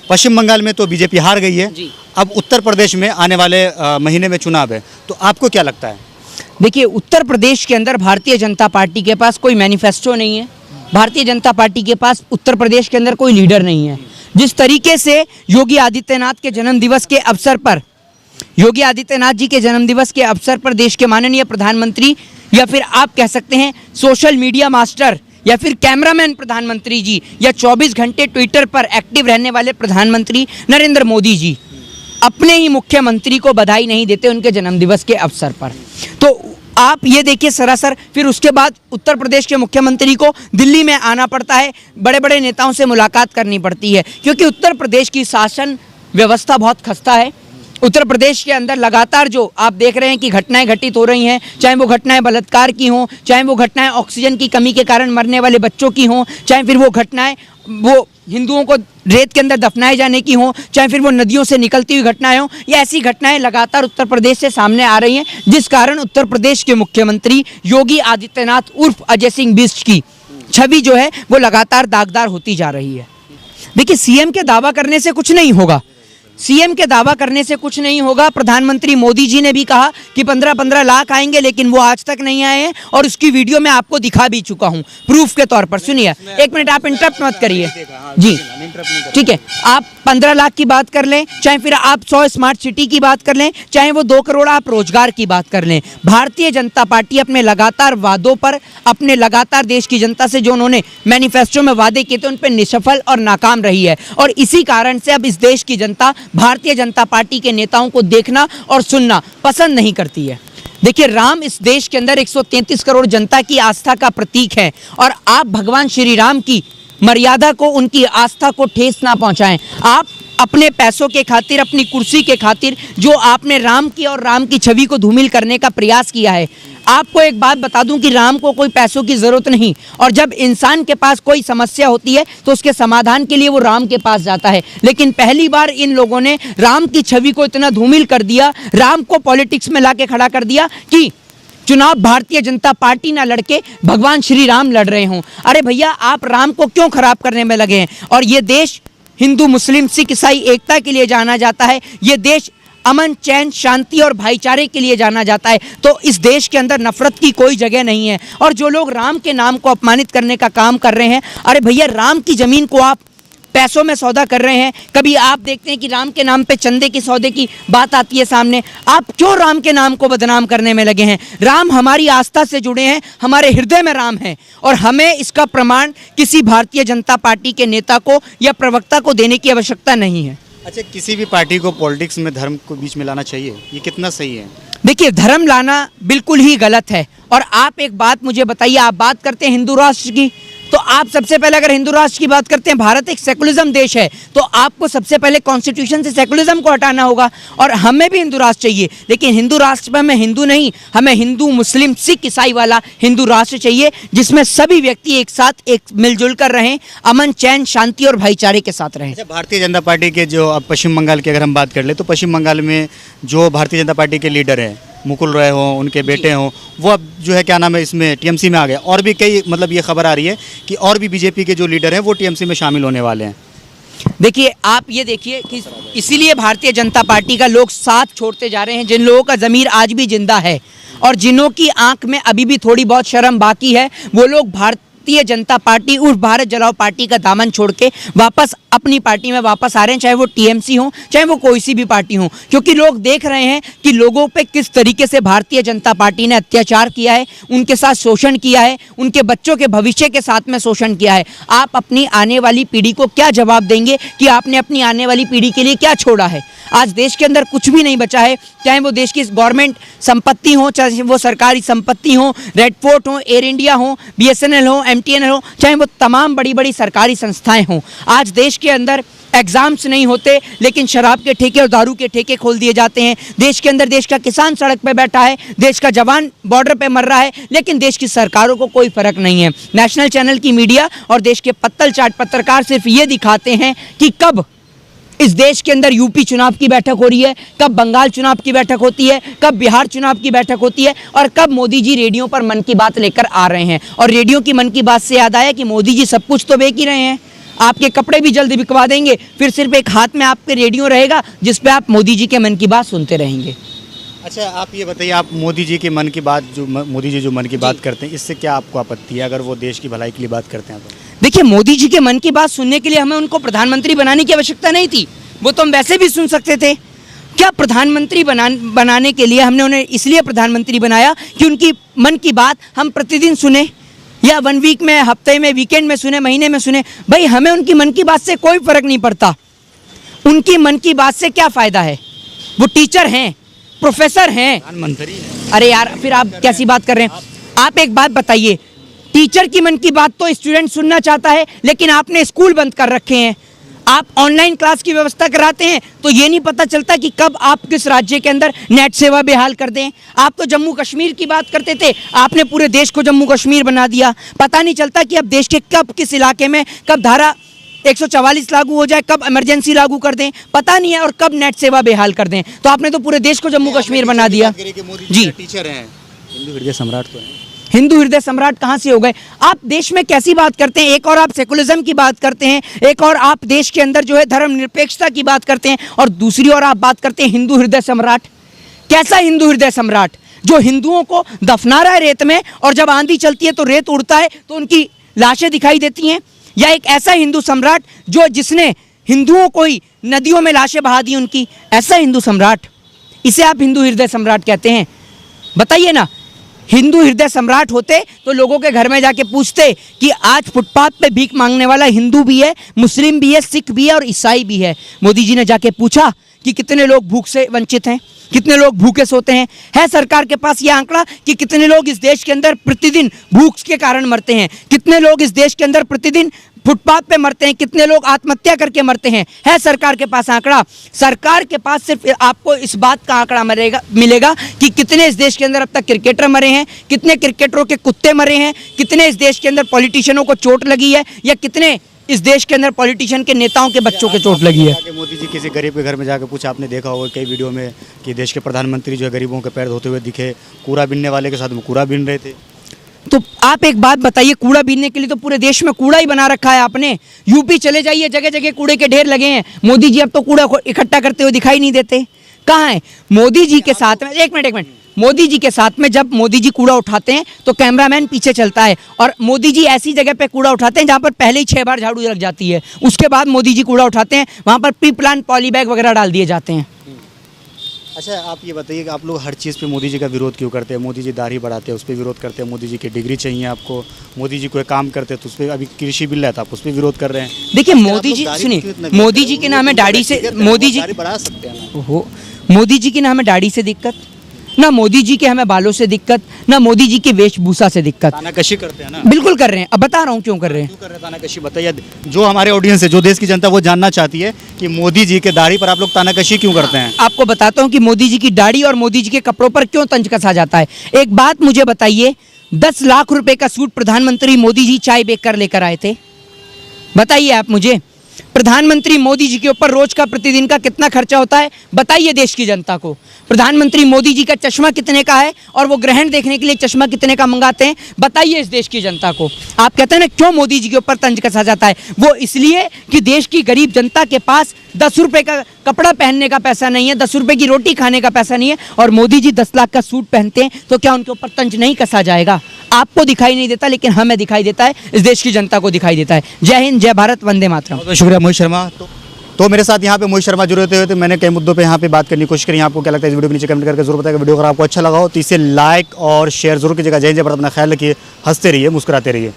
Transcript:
पश्चिम बंगाल में तो बीजेपी हार गई है जी। अब उत्तर प्रदेश में आने वाले महीने में चुनाव है, तो आपको क्या लगता है? देखिए, उत्तर प्रदेश के अंदर भारतीय जनता पार्टी के पास कोई मैनिफेस्टो नहीं है। भारतीय जनता पार्टी के पास उत्तर प्रदेश के अंदर कोई लीडर नहीं है। जिस तरीके से योगी आदित्यनाथ के जन्मदिवस के अवसर पर देश के माननीय प्रधानमंत्री या फिर आप कह सकते हैं सोशल मीडिया मास्टर या फिर कैमरामैन प्रधानमंत्री जी या 24 घंटे ट्विटर पर एक्टिव रहने वाले प्रधानमंत्री नरेंद्र मोदी जी अपने ही मुख्यमंत्री को बधाई नहीं देते उनके जन्मदिवस के अवसर पर, तो आप ये देखिए सरासर फिर उसके बाद उत्तर प्रदेश के मुख्यमंत्री को दिल्ली में आना पड़ता है, बड़े बड़े नेताओं से मुलाकात करनी पड़ती है, क्योंकि उत्तर प्रदेश की शासन व्यवस्था बहुत खस्ता है। उत्तर प्रदेश के अंदर लगातार जो आप देख रहे हैं कि घटनाएं घटित हो रही हैं, चाहे वो घटनाएं बलात्कार की हों, चाहे वो घटनाएं ऑक्सीजन की कमी के कारण मरने वाले बच्चों की हों, चाहे फिर वो घटनाएं वो हिंदुओं को रेत के अंदर दफनाए जाने की हों, चाहे फिर वो नदियों से निकलती हुई घटनाएं हों, ये ऐसी घटनाएं लगातार उत्तर प्रदेश से सामने आ रही हैं, जिस कारण उत्तर प्रदेश के मुख्यमंत्री योगी आदित्यनाथ उर्फ अजय सिंह बिष्ट की छवि जो है वो लगातार दागदार होती जा रही है। देखिए, सीएम के दावा करने से कुछ नहीं होगा, सीएम के दावा करने से कुछ नहीं होगा। प्रधानमंत्री मोदी जी ने भी कहा कि 15-15 लाख आएंगे, लेकिन वो आज तक नहीं आए हैं और उसकी वीडियो मैं आपको दिखा भी चुका हूं प्रूफ के तौर पर। सुनिए, एक मिनट आप इंटरप्ट मत करिए जी, ठीक है। आप 15 लाख की बात कर लें, चाहे फिर आप 100 स्मार्ट सिटी की बात कर लें, चाहे वो 2 करोड़ आप रोजगार की बात कर लें, भारतीय जनता पार्टी अपने लगातार वादों पर, अपने लगातार देश की जनता से जो उन्होंने मैनिफेस्टो में वादे किए थे उन पर निसफल और नाकाम रही है। और इसी कारण से अब इस देश की जनता भारतीय जनता पार्टी के नेताओं को देखना और सुनना पसंद नहीं करती है। देखिए, राम इस देश के अंदर 133 करोड़ जनता की आस्था का प्रतीक है और आप भगवान श्री राम की मर्यादा को, उनकी आस्था को ठेस ना पहुंचाएं। आप अपने पैसों के खातिर, अपनी कुर्सी के खातिर जो आपने राम की और राम की छवि को धूमिल करने का प्रयास किया है, आपको एक बात बता दूं कि राम को कोई पैसों की जरूरत नहीं, और जब इंसान के पास कोई समस्या होती है तो उसके समाधान के लिए वो राम के पास जाता है। लेकिन पहली बार इन लोगों ने राम की छवि को इतना धूमिल कर दिया, राम को पॉलिटिक्स में लाके खड़ा कर दिया कि चुनाव भारतीय जनता पार्टी ना लड़के भगवान श्री राम लड़ रहे हों। अरे भैया, आप राम को क्यों खराब करने में लगे हैं? और ये देश हिंदू मुस्लिम सिख ईसाई एकता के लिए जाना जाता है, ये देश अमन चैन शांति और भाईचारे के लिए जाना जाता है, तो इस देश के अंदर नफरत की कोई जगह नहीं है। और जो लोग राम के नाम को अपमानित करने का काम कर रहे हैं, अरे भैया, राम की जमीन को आप पैसों में सौदा कर रहे हैं। कभी आप देखते हैं कि राम के नाम पे चंदे के सौदे की बात आती है सामने, आप क्यों राम के नाम को बदनाम करने में लगे हैं? राम हमारी आस्था से जुड़े हैं, हमारे हृदय में राम है, और हमें इसका प्रमाण किसी भारतीय जनता पार्टी के नेता को या प्रवक्ता को देने की आवश्यकता नहीं है। अच्छा, किसी भी पार्टी को पॉलिटिक्स में धर्म को बीच में लाना चाहिए, ये कितना सही है? देखिए, धर्म लाना बिल्कुल ही गलत है। और आप एक बात मुझे बताइए, आप बात करते हैं हिंदू राष्ट्र की, तो आप सबसे पहले अगर हिंदू राष्ट्र की बात करते हैं, भारत एक सेकुलरिज्म देश है, तो आपको सबसे पहले कॉन्स्टिट्यूशन से सेकुलरिज्म को हटाना होगा। और हमें भी हिंदू राष्ट्र चाहिए, लेकिन हिंदू राष्ट्र में हमें हिंदू नहीं, हमें हिंदू मुस्लिम सिख ईसाई वाला हिंदू राष्ट्र चाहिए, जिसमें सभी व्यक्ति एक साथ एक मिलजुल कर रहें, अमन चैन शांति और भाईचारे के साथ रहें। अच्छा, भारतीय जनता पार्टी के जो अब पश्चिम बंगाल की अगर हम बात कर ले, तो पश्चिम बंगाल में जो भारतीय जनता पार्टी के लीडर हैं, मुकुल रॉय हों, उनके बेटे हों, वो अब जो है क्या नाम है इसमें टीएमसी में आ गए, और भी कई मतलब ये खबर आ रही है कि और भी बीजेपी के जो लीडर हैं वो टीएमसी में शामिल होने वाले हैं। देखिए, आप ये देखिए कि इसीलिए भारतीय जनता पार्टी का लोग साथ छोड़ते जा रहे हैं, जिन लोगों का ज़मीर आज भी जिंदा है और जिन्हों की आंख में अभी भी थोड़ी बहुत शर्म बाकी है, वो लोग भारतीय जनता पार्टी उर्फ भारत जलाओ पार्टी का दामन छोड़ के वापस अपनी पार्टी में वापस आ रहे हैं, चाहे वो टीएमसी हो, चाहे वो कोई सी भी पार्टी हो, क्योंकि लोग देख रहे हैं कि लोगों पे किस तरीके से भारतीय जनता पार्टी ने अत्याचार किया है, उनके साथ शोषण किया है, उनके बच्चों के भविष्य के साथ में शोषण किया है। आप अपनी आने वाली पीढ़ी को क्या जवाब देंगे कि आपने अपनी आने वाली पीढ़ी के लिए क्या छोड़ा है? आज देश के अंदर कुछ भी नहीं बचा है, चाहे वो देश की गवर्नमेंट संपत्ति हो, चाहे वो सरकारी संपत्ति हो, रेड फोर्ट हो, एयर इंडिया हो, बीएसएनएल हो, एमटीएनएल हो, चाहे वो तमाम बड़ी बड़ी सरकारी संस्थाएं हों। आज देश के अंदर एग्जाम्स नहीं होते, लेकिन शराब के ठेके और दारू के ठेके खोल दिए जाते हैं। देश के अंदर देश का किसान सड़क पे बैठा है, देश का जवान बॉर्डर पे मर रहा है, लेकिन देश की सरकारों को कोई फर्क नहीं है। नेशनल चैनल की मीडिया और देश के पत्तल चाट पत्रकार सिर्फ ये दिखाते हैं कि कब इस देश के अंदर यूपी चुनाव की बैठक हो रही है, कब बंगाल चुनाव की बैठक होती है, कब बिहार चुनाव की बैठक होती है, और कब मोदी जी रेडियो पर मन की बात लेकर आ रहे हैं। और रेडियो की मन की बात से याद आया कि मोदी जी सब कुछ तो बेच ही रहे हैं। आपके कपड़े भी जल्द बिकवा देंगे, फिर सिर्फ एक हाथ में आपके रेडियो रहेगा जिस पे आप मोदी जी के मन की बात सुनते रहेंगे। अच्छा, आप ये बताइए, आप मोदी जी के मन की बात मोदी जी जो मन की बात करते हैं, इससे क्या आपको आपत्ति है अगर वो देश की भलाई के लिए बात करते हैं तो? देखिए, मोदी जी के मन की बात सुनने के लिए हमें उनको प्रधानमंत्री बनाने की आवश्यकता नहीं थी, वो तो हम वैसे भी सुन सकते थे। क्या प्रधानमंत्री बनाने के लिए हमने उन्हें इसलिए प्रधानमंत्री बनाया कि उनकी मन की बात हम प्रतिदिन सुने, या 1 वीक में, हफ्ते में, वीकेंड में सुने, महीने में सुने? भाई, हमें उनकी मन की बात से कोई फर्क नहीं पड़ता। उनकी मन की बात से क्या फ़ायदा है? वो टीचर हैं, प्रोफेसर हैं, प्रधानमंत्री। अरे यार, फिर आप कैसी बात कर रहे हैं? आप एक बात बताइए, टीचर की मन की बात तो स्टूडेंट सुनना चाहता है, लेकिन आपने स्कूल बंद कर रखे हैं। आप ऑनलाइन क्लास की व्यवस्था कराते हैं तो ये नहीं पता चलता कि कब आप किस राज्य के अंदर नेट सेवा बेहाल कर दें। आप तो जम्मू कश्मीर की बात करते थे, आपने पूरे देश को जम्मू कश्मीर बना दिया। पता नहीं चलता कि अब देश के कब किस इलाके में कब धारा 144 लागू हो जाए, कब इमरजेंसी लागू कर दें, पता नहीं है, और कब नेट सेवा बेहाल कर दें। तो आपने तो पूरे देश को जम्मू कश्मीर बना दिया। जी, टीचर हैं, हिंदू हृदय सम्राट तो हैं। हिंदू हृदय सम्राट कहाँ से हो गए? आप देश में कैसी बात करते हैं? एक और आप सेकुलरिज्म की बात करते हैं, एक और आप देश के अंदर जो है धर्मनिरपेक्षता की बात करते हैं, और दूसरी ओर आप बात करते हैं हिंदू हृदय सम्राट। कैसा हिंदू हृदय सम्राट? जो हिंदुओं को दफना रहा है रेत में, और जब आंधी चलती है तो रेत उड़ता है तो उनकी लाशें दिखाई देती हैं? या एक ऐसा हिंदू सम्राट जिसने हिंदुओं को ही नदियों में लाशें बहा दी उनकी? ऐसा हिंदू सम्राट, इसे आप हिंदू हृदय सम्राट कहते हैं? बताइए ना। हिंदू हृदय सम्राट होते तो लोगों के घर में जाके पूछते कि आज फुटपाथ पे भीख मांगने वाला हिंदू भी है, मुस्लिम भी है, सिख भी है और ईसाई भी है। मोदी जी ने जाके पूछा कि कितने लोग भूख से वंचित हैं, कितने लोग भूखे सोते हैं? है सरकार के पास ये आंकड़ा कि कितने लोग इस देश के अंदर प्रतिदिन भूख के कारण मरते हैं? कितने लोग इस देश के अंदर प्रतिदिन फुटपाथ पे मरते हैं? कितने लोग आत्महत्या करके मरते हैं? है सरकार के पास आंकड़ा? सरकार के पास सिर्फ आपको इस बात का आंकड़ा मिलेगा कि कितने इस देश के अंदर अब तक क्रिकेटर मरे हैं, कितने क्रिकेटरों के कुत्ते मरे हैं, कितने इस देश के अंदर पॉलिटिशियनों को चोट लगी है, या कितने इस देश के अंदर पॉलिटिशियन के नेताओं के बच्चों के चोट लगी है। मोदी जी किसी गरीब के घर में जाकर पूछा, आपने देखा होगा कई वीडियो में कि देश के प्रधानमंत्री जो है गरीबों के पैर धोते हुए दिखे, कूड़ा बीनने वाले के साथ वो कूड़ा बीन रहे थे। तो आप एक बात बताइए, कूड़ा बीनने के लिए तो पूरे देश में कूड़ा ही बना रखा है आपने। यूपी चले जाइए, जगह जगह कूड़े के ढेर लगे हैं। मोदी जी अब तो कूड़ा इकट्ठा करते हुए दिखाई नहीं देते। कहाँ है मोदी जी के साथ में? एक मिनट, मोदी जी के साथ में जब मोदी जी कूड़ा उठाते हैं तो कैमरामैन पीछे चलता है, और मोदी जी ऐसी जगह पे कूड़ा उठाते हैं जहाँ पर पहले ही 6 बार झाड़ू लग जाती है। उसके बाद मोदी जी कूड़ा उठाते हैं, वहाँ पर प्री प्लान पॉली बैग वगैरह डाल दिए जाते हैं। अच्छा, आप ये बताइए कि आप लोग हर चीज़ पे मोदी जी का विरोध क्यों करते हैं? मोदी जी दाढ़ी बढ़ाते हैं, उस पर विरोध करते हैं। मोदी जी की डिग्री चाहिए आपको, मोदी जी कोई काम करते हैं तो उस पर, अभी कृषि बिल है तो आप उस पर विरोध कर रहे हैं। देखिए, मोदी जी सुनिए, मोदी जी के नाम है दाढ़ी से, मोदी जी बढ़ा सकते हैं ना। ओहो, मोदी जी के नाम है दाढ़ी से दिक्कत ना, मोदी जी के हमें बालों से दिक्कत ना, मोदी जी की वेशभूषा से दिक्कत। तानाकशी करते हैं ना? बिल्कुल कर रहे हैं। अब बता रहा हूँ क्यों कर रहे हैं। क्यों कर रहे हैं तानाकशी? बताइए, जो हमारे ऑडियंस है, जो देश की जनता, वो जानना चाहती है कि मोदी जी के दाढ़ी पर आप लोग तानाकशी क्यों करते हैं। आपको बताता हूँ कि मोदी जी की दाढ़ी और मोदी जी के कपड़ों पर क्यों तंज कसा जाता है। एक बात मुझे बताइए, 10 लाख रुपए का सूट प्रधानमंत्री मोदी जी चाय बेचकर लेकर आए थे। बताइए आप मुझे, प्रधानमंत्री मोदी जी के ऊपर रोज का प्रतिदिन का कितना खर्चा होता है? बताइए देश की जनता को। प्रधानमंत्री मोदी जी का चश्मा कितने का है, और वो ग्रहण देखने के लिए चश्मा कितने का मंगाते हैं? बताइए इस देश की जनता को। आप कहते हैं ना क्यों मोदी जी के ऊपर तंज कसा जाता है? वो इसलिए कि देश की गरीब जनता के पास 10 रुपए का कपड़ा पहनने का पैसा नहीं है, 10 रुपए की रोटी खाने का पैसा नहीं है, और मोदी जी 10 लाख का सूट पहनते हैं, तो क्या उनके ऊपर तंज नहीं कसा जाएगा? आपको दिखाई नहीं देता, लेकिन हमें दिखाई देता है, इस देश की जनता को दिखाई देता है। जय हिंद, जय भारत, वंदे मातरम। बहुत शुक्रिया मोहित शर्मा। तो मेरे साथ यहाँ पे मोहित शर्मा जुड़े हुए थे। मैंने कई मुद्दों पे यहाँ पे बात करने की कोशिश करी। आपको क्या लगता है इस वीडियो के नीचे कमेंट करके जरूर बताइएगा। वीडियो अगर आपको अच्छा लगा हो तो इसे लाइक और शेयर जरूर कीजिएगा। जय हिंद, जय भारत, अपना ख्याल रखिए, हंसते रहिए, मुस्कुराते रहिए।